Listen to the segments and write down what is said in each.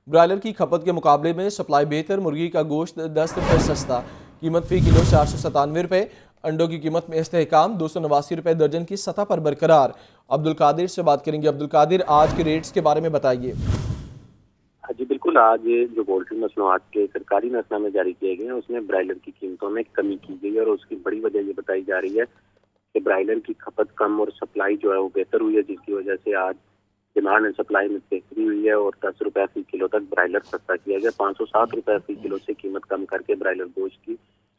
Broiler کی کھپت کے مقابلے میں سپلائی بہتر، مرغی کا گوشت 10 روپے سستا، قیمت فی کلو 497 روپے، انڈوں کی قیمت میں استحکام 289 روپے درجن کی سطح پر برقرار۔ عبدالقادر سے بات کریں گے۔ عبدالقادر، آج کے ریٹس کے بارے میں بتائیے۔ جی بالکل، آج جو پولٹری مصنوعات کے سرکاری نسخہ میں جاری کیے گئے ہیں اس میں برائلر کی قیمتوں میں کمی کی گئی ہے، اور اس کی بڑی وجہ یہ بتائی جا رہی ہے کہ برائلر کی کھپت کم اور سپلائی جو ہے وہ بہتر ہوئی ہے، جس کی وجہ سے آج ڈیمانڈ اینڈ سپلائی میں بہتری ہوئی ہے، اور 10 روپے فی کلو تک برائلر سستا کیا گیا۔ 507 روپے فی کلو سے قیمت کم کر کے برائلر گوشت کی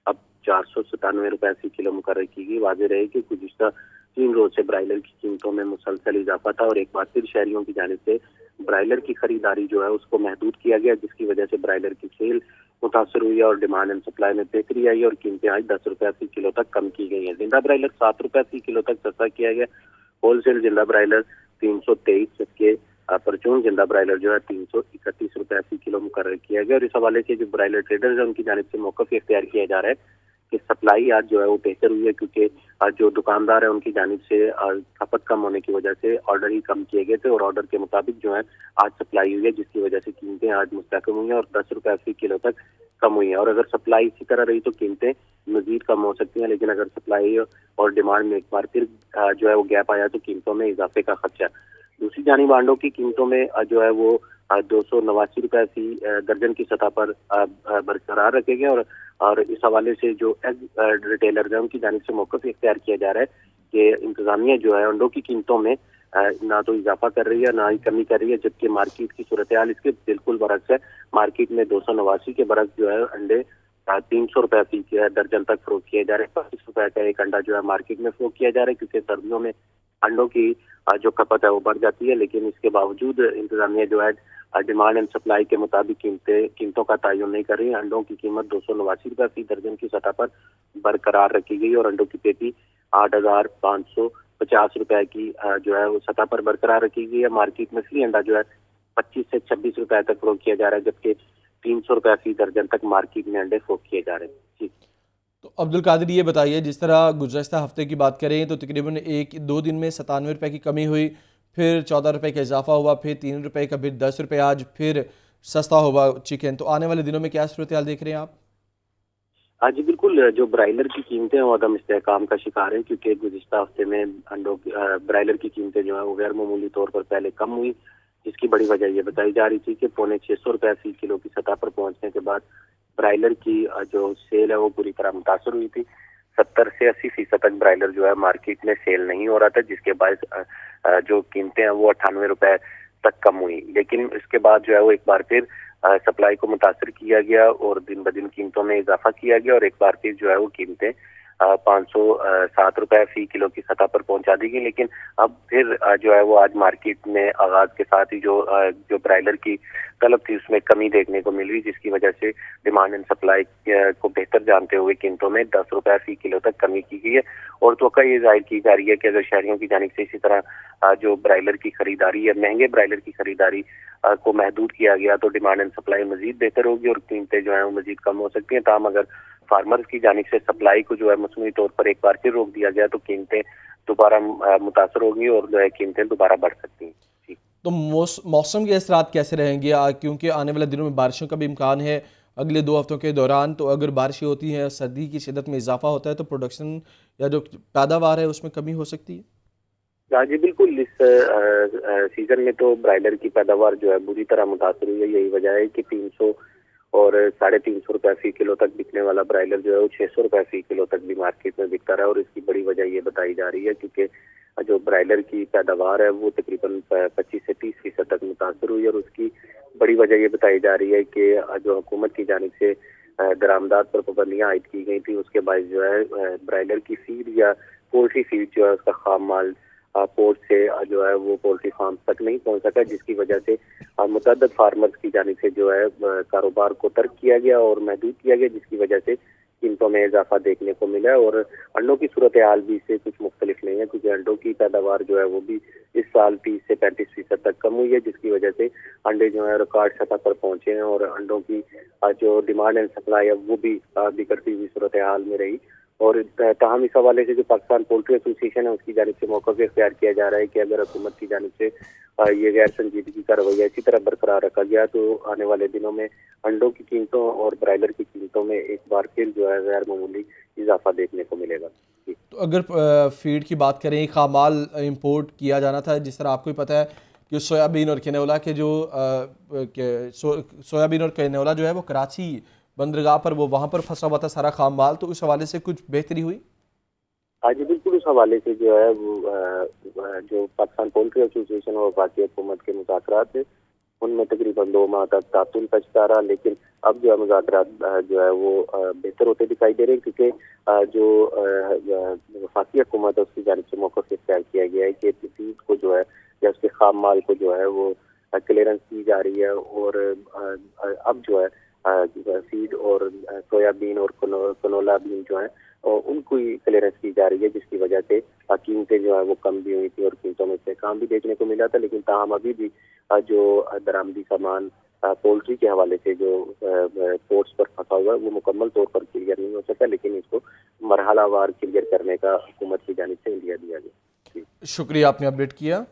اب 497 روپے فی کلو مقرر کی گئی۔ واضح رہے کہ گزشتہ 3 روز سے برائلر کی قیمتوں میں مسلسل اضافہ تھا، اور ایک بار پھر شہریوں کی جانب سے برائلر کی خریداری جو ہے اس کو محدود کیا گیا، جس کی وجہ سے برائلر کی سیل متاثر ہوئی ہے اور ڈیمانڈ اینڈ سپلائی میں بہتری آئی، اور قیمتیں آج 10 روپے فی کلو تک کم کی گئی ہیں۔ زندہ برائلر 7 روپے فی کلو تک سستا کیا گیا۔ ہول سیل زندہ برائلر 323 کے پرچون زندہ برائلر جو ہے 331 روپے فی کلو مقرر کیا گیا، اور اس حوالے سے جو برائلر ٹریڈرز ہیں ان کی جانب سے موقف اختیار کیا جا رہا ہے کہ سپلائی آج جو ہے وہ بہتر ہوئی ہے، کیونکہ آج جو دکاندار ہیں ان کی جانب سے کھپت کم ہونے کی وجہ سے آرڈر ہی کم کیے گئے تھے، اور آرڈر کے مطابق جو ہے آج سپلائی ہوئی ہے، جس کی وجہ سے قیمتیں آج مستحکم ہوئی ہیں اور 10 روپے فی کلو تک کم ہوئی ہیں۔ اور اگر سپلائی اسی طرح رہی تو قیمتیں مزید کم ہو سکتی ہیں، لیکن اگر سپلائی اور ڈیمانڈ میں ایک بار پھر جو ہے وہ گیپ آیا تو قیمتوں میں اضافے کا خدشہ۔ دوسری جانب انڈوں کی قیمتوں میں جو ہے وہ 289 روپے فی درجن کی سطح پر برقرار رکھے گئے، اور اس حوالے سے جو ایگ ریٹیلرز ہیں ان کی جانب سے موقف اختیار کیا جا رہا ہے کہ انتظامیہ جو ہے انڈوں کی قیمتوں میں نہ تو اضافہ کر رہی ہے نہ ہی کمی کر رہی ہے، جبکہ مارکیٹ کی صورتحال اس کے بالکل برعکس ہے۔ مارکیٹ میں 289 کے برعکس جو ہے انڈے 300 روپے فی درجن تک فروخت کیے جا رہے ہیں۔ 25 روپے کا ایک انڈا جو ہے مارکیٹ میں فروخت کیا جا رہا ہے، کیونکہ سردیوں میں انڈوں کی جو کھپت ہے وہ بڑھ جاتی ہے، لیکن اس کے باوجود انتظامیہ جو ہے ڈیمانڈ اینڈ سپلائی کے مطابق قیمتوں کا تعین نہیں کر رہی ہے۔ انڈوں کی قیمت 289 روپے فی درجن کی سطح پر برقرار رکھی گئی، اور انڈوں کی پیٹی 8,550 روپے کی جو ہے وہ سطح پر برقرار رکھی گئی ہے۔ مارکیٹ میں فی انڈا جو ہے 25 سے 26 روپے تک فروخت کیا جا رہا ہے، جبکہ 300 روپے فی درجن تک مارکیٹ میں انڈے فروخت کیے جا رہے ہیں۔ جی تو عبدالقادر، یہ بتائیے، جس طرح گزشتہ ہفتے کی بات کریں تو تقریباً 2 دن میں 97 روپے کی کمی ہوئی، پھر 14 روپے کا اضافہ ہوا، پھر 3 روپے کا، پھر 10 روپے آج پھر سستا ہوا چکن، تو آنے والے دنوں میں کیا صورتحال دیکھ رہے ہیں آپ؟ جی بالکل، جو برائلر کی قیمتیں وہ عدم استحکام کا شکار ہیں، کیونکہ گزشتہ ہفتے میں برائلر کی قیمتیں جو ہیں وہ غیر معمولی طور پر پہلے کم ہوئی، جس کی بڑی وجہ یہ بتائی جا رہی تھی کہ 650 روپے فی کلو کی سطح پر پہنچنے کے بعد برائلر کی جو سیل ہے وہ پوری طرح متاثر ہوئی تھی۔ 70 سے 80% تک برائلر جو ہے مارکیٹ میں سیل نہیں ہو رہا تھا، جس کے باعث جو قیمتیں ہیں وہ 98 روپے تک کم ہوئی، لیکن اس کے بعد جو ہے وہ ایک بار پھر سپلائی کو متاثر کیا گیا اور دن بدن قیمتوں میں اضافہ کیا گیا، اور ایک بار پھر جو ہے وہ قیمتیں 507 روپے فی کلو کی سطح پر پہنچا دی گئی۔ لیکن اب پھر جو ہے وہ آج مارکیٹ میں آغاز کے ساتھ ہی جو برائلر کی طلب تھی اس میں کمی دیکھنے کو مل رہی، جس کی وجہ سے ڈیمانڈ اینڈ سپلائی کو بہتر جانتے ہوئے قیمتوں میں 10 روپے فی کلو تک کمی کی گئی ہے، اور توقع یہ ظاہر کی جا رہی ہے کہ اگر شہریوں کی جانب سے اسی طرح جو برائلر کی خریداری ہے، مہنگے برائلر کی خریداری کو محدود کیا گیا تو ڈیمانڈ اینڈ سپلائی مزید بہتر ہوگی اور قیمتیں جو ہیں وہ مزید کم ہو سکتی ہیں۔ تاہم اگر فارمرز کی جانب سے سپلائی کو جو ہے مصنوعی طور پر ایک بار پھر روک دیا گیا تو قیمتیں دوبارہ متاثر ہوگی اور جو ہے قیمتیں دوبارہ بڑھ سکتی ہیں۔ جی تو موسم کے اثرات کیسے رہیں گے؟ کیونکہ آنے والے دنوں میں بارشوں کا بھی امکان ہے اگلے 2 ہفتوں کے دوران، تو اگر بارشیں ہوتی ہیں، سردی کی شدت میں اضافہ ہوتا ہے تو پروڈکشن یا جو پیداوار ہے اس میں کمی ہو سکتی ہے۔ جی بالکل، اس سیزن میں تو برائلر کی پیداوار جو ہے بری طرح متاثر ہوئی ہے۔ یہی وجہ ہے کہ 300 اور 350 روپے فی کلو تک بکنے والا برائلر جو ہے وہ 600 روپے فی کلو تک بھی مارکیٹ میں بکتا رہا، اور اس کی بڑی وجہ یہ بتائی جا رہی ہے کیونکہ جو برائلر کی پیداوار ہے وہ تقریباً 25 سے 30% تک متاثر ہوئی، اور اس کی بڑی وجہ یہ بتائی جا رہی ہے کہ جو حکومت کی جانب سے درآمدات پر پابندیاں عائد کی گئی تھی، اس کے باعث جو ہے برائلر کی فیڈ یا پولٹری فیڈ جو ہے اس کا خام مال پورٹ سے جو ہے وہ پولٹری فارم تک نہیں پہنچ سکا، جس کی وجہ سے متعدد فارمرز کی جانب سے جو ہے کاروبار کو ترک کیا گیا اور محدود کیا گیا، جس کی وجہ سے قیمتوں میں اضافہ دیکھنے کو ملا۔ اور انڈوں کی صورتحال بھی اس سے کچھ مختلف نہیں ہے، کیونکہ انڈوں کی پیداوار جو ہے وہ بھی اس سال 30 سے 35% تک کم ہوئی ہے، جس کی وجہ سے انڈے جو ہے ریکارڈ سطح پر پہنچے ہیں، اور انڈوں کی جو ڈیمانڈ اینڈ سپلائی ہے وہ بھی بگڑتی ہوئی صورتحال میں رہی، اور تاہم اس حوالے سے جو پاکستان پولٹری ایسوسیشن ہے اس کی جانب سے موقف اختیار کیا جا رہا ہے کہ اگر حکومت کی جانب سے یہ غیر سنجیدگی کا رویہ اسی طرح برقرار رکھا گیا تو آنے والے دنوں میں انڈوں کی قیمتوں اور برائلر کی قیمتوں میں ایک بار پھر جو ہے غیر معمولی اضافہ دیکھنے کو ملے گا. تو اگر فیڈ کی بات کریں، خام مال امپورٹ کیا جانا تھا، جس طرح آپ کو ہی پتہ ہے کہ سویابین اور کینولا کے جو سویابین اور کینولا جو ہے وہ کراچی بندرگاہ پر وہ وہاں پر پھنسا ہوا تھا سارا خام مال، تو اس حوالے سے کچھ بہتری ہوئی؟ ہاں جی بالکل، اس حوالے سے جو ہے وہ جو پاکستان پولٹری ایسوسیشن اور بھارتی حکومت کے مذاکرات ہیں ان میں تقریباً 2 ماہ تک تعطل کا شکار رہا، لیکن اب جو ہے مذاکرات جو ہے وہ بہتر ہوتے دکھائی دے رہے ہیں، کیونکہ جو وفاقی حکومت ہے اس کی جانب سے موقف اختیار کیا گیا ہے کہ فیڈ کو جو ہے یا اس کے خام مال کو جو ہے وہ کلیئرنس کی جا رہی ہے، اور اب جو ہے فیڈ اور سویابین اور کنولا بین جو ہے ان کو ہی کلیئرنس کی جا رہی ہے، جس کی وجہ سے قیمتیں جو ہیں وہ کم بھی ہوئی تھی اور قیمتوں میں استحکام بھی دیکھنے کو ملا تھا. لیکن تاہم ابھی بھی جو درآمدی سامان پولٹری کے حوالے سے جو پورٹس پر پھنسا ہوا ہے وہ مکمل طور پر کلیئر نہیں ہو سکا، لیکن اس کو مرحلہ وار کلیئر کرنے کا حکومت کی جانب سے انڈیا دیا گیا. شکریہ، آپ نے اپڈیٹ کیا.